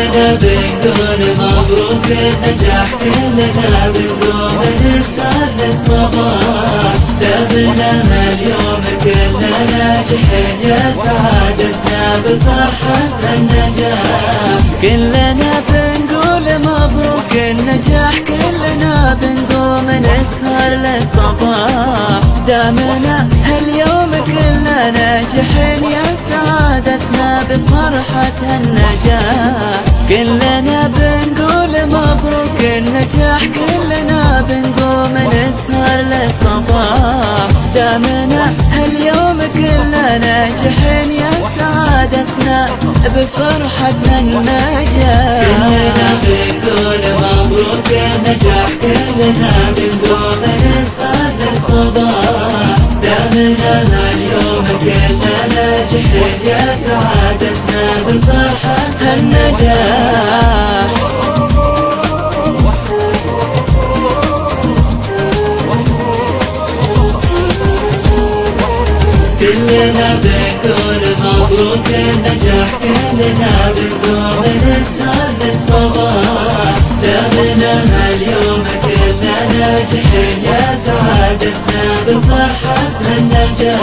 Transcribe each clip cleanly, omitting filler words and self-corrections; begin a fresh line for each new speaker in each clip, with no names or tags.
كلنا بنقول مبروك النجاح، كلنا بنقوم نسهر للصباح، دامنا اليوم كلنا ناجحين يا سعادتنا بفرحة النجاح. كلنا بنقول مبروك النجاح، كلنا بنقوم نسهر للصباح، دامنا اليوم كلنا ناجحين يا سعادتنا بفرحة النجاح. كلنا بنقول مبروك النجاح، كلنا بنقوم نسهر للصباح، دامنا اليوم كلنا ناجحين يا سعادتنا بفرحة النجاح. كلنا بنقول مبروك النجاح، كلنا بنقوم نسهر للصباح، دامنا اليوم كلنا ناجحين يا سعادتنا بفرحة النجاح. كلنا بنقول مبروك النجاح، كلنا بنقوم نسهر للصباح، دامنا اليوم كلنا ناجحين يا سعادتنا بفرحة النجاح.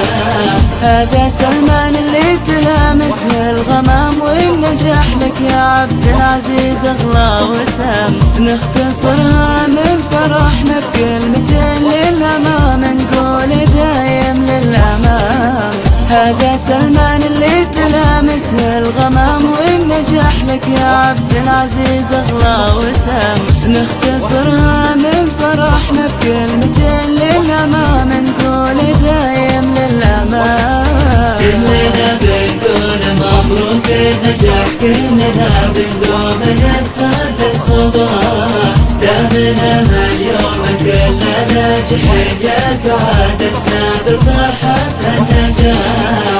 هذا سلمان اللي تلامس الغمام، والنجاح لك يا عبد العزيز اغلى وسام، نختصرها من فرحنا بكلمتين للامام، نقول دايم للامام. هذا سلمان اللي تلامس الغمام، والنجاح لك يا عبد العزيز اغلى وسام، نختصرها من فرحنا بكلمتين للامام، نقول دايم للامام. كلنا بنقول مبروك النجاح، كلنا بنقوم نسهر للصباح، دامنا اليوم كلنا ناجحين يا سعادتنا بفرحة النجاح.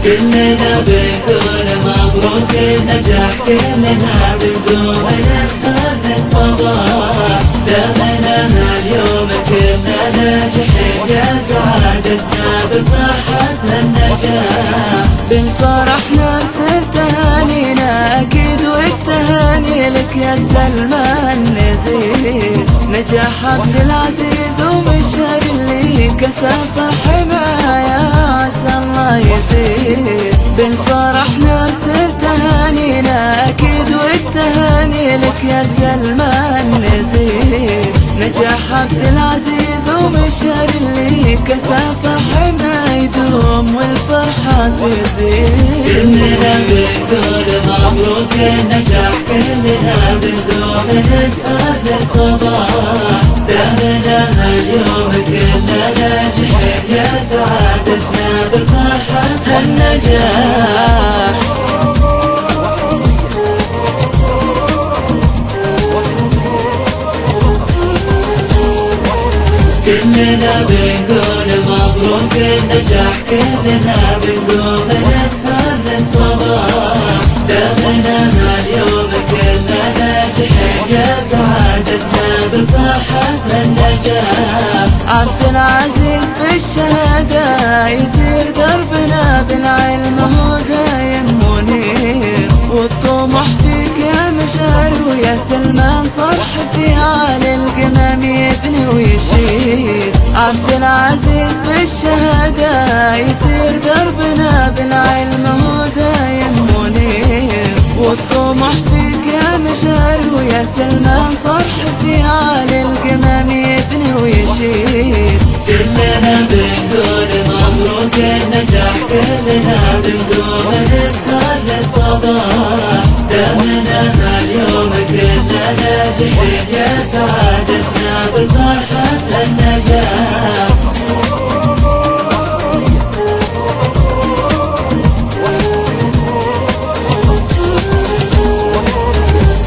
كلنا بنقول مبروك النجاح، كلنا بنقوم نسهر للصباح، دامنا اليوم كلنا ناجحين يا سعادتنا بفرحة النجاح. بالفرح نرسل تهانينا أكيد، والتهاني لك يا سلمان نزيد، نجاح عبد العزيز ومشهر اللي كسى فرحنا يا عسى الله يزيد. بالفرح نرسل تهانينا أكيد، والتهاني لك يا سلمان نزيد، نجاح عبد العزيز ومشهر اللي كسى فرحنا يدوم والفرحة تزيد. كلنا بنقول مبروك النجاح، كلنا بنقوم نسهر للصباح، دامنا اليوم كلنا ناجحين يا سعادتنا بفرحة النجاح. كلنا بنقول مبروك النجاح، كلنا بنقوم نسهر للصباح، دامنا اليوم كلنا ناجحين يا سعادتنا بفرحة النجاح. عبد العزيز بالشهادة يسير دربنا بالعلم هو دايم منير، والطموح فيك يا مشعر ويا سلمان صرح في عالي القمم يبني ويشيد. عبد العزيز بالشهادة يسير دربنا بالعلم هو دايم منير، والطموح فيك يا مشعر ويا سلمان صرح في عالي القمم يبني ويشيد. كلنا بنقول مبروك النجاح، كلنا بنقوم نسهر للصباح، دامنا اليوم كلنا ناجحين يا سعادتنا بفرحة النجاح.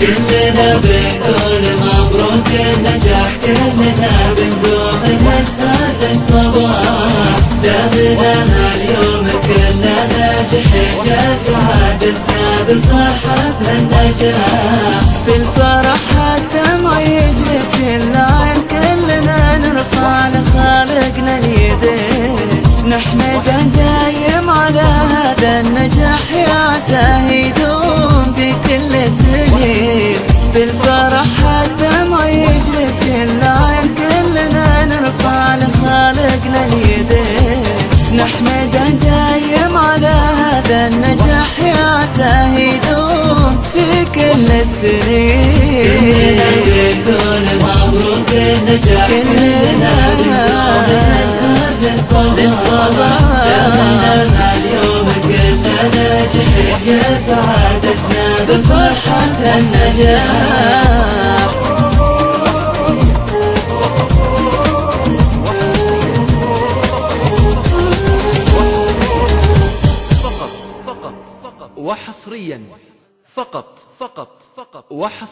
كلنا بنقول مبروك النجاح، كلنا بنقوم نسهر للصباح، دامنا اليوم كلنا ناجحين يا سعادتنا بفرحة النجاح. في الفرح الدمع يجري كل عين، كلنا نرفع لخالق على هذا النجاح يا عساه يدوم في كل سنين. بالفرح الدمع يجري بكل عين، كلنا نرفع لخالقنا اليدين. نحمده دايم على هذا النجاح يا عساه يدوم في كل السنين. كلنا مبروك النجاح، كلنا نسهر للصباح. دامنا اليوم كلنا ناجحين، يا سعادتنا بفرحة النجاح.
وحصريا فقط وحصريا